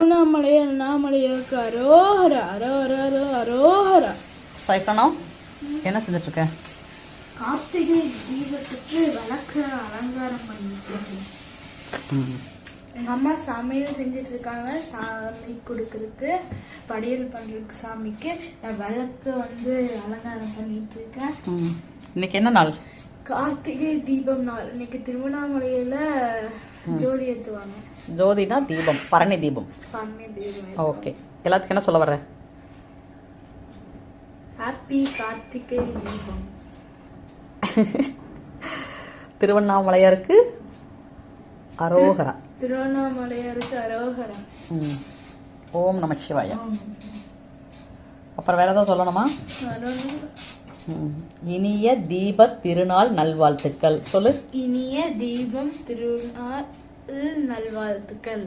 அண்ணாமலையாருக்கு அரோஹரா அரோஹரா அரோஹரா. சைக்கணும் என்ன செஞ்சுட்டு இருக்க? கார்த்திகை தீபத்துக்கு விளக்கு அலங்காரம் பண்ணிட்டு எங்க அம்மா சமையல் செஞ்சுட்டு இருக்காங்க. சாமி கொடுக்கறதுக்கு படையல் பண்றதுக்கு சாமிக்கு நான் விளக்கு அலங்காரம் பண்ணிட்டு இருக்கேன். இன்னைக்கு என்ன நாள்? கார்த்திகை தீபம் நாள். இன்னைக்கு திருவண்ணாமலையில ஜோதி ஏத்துவாங்க. ஜோதினா தீபம், பரணி தீபம். பரணி தீபம். ஓகே, எல்லாத்துக்கும் என்ன சொல்ல வர்ற? ஹாப்பி கார்த்திகை தீபம். திருவண்ணாமலையாருக்கு அரோகரா. திருவண்ணாமலையாருக்கு அரோகரா. ஓம் நம சிவாய. அப்புறம் வேற ஏதாவது சொல்லணுமா? இனிய தீப திருநாள் நல்வாழ்த்துக்கள் சொல்லு. இனிய தீபம் திருநாள் நல்வாழ்த்துக்கள்.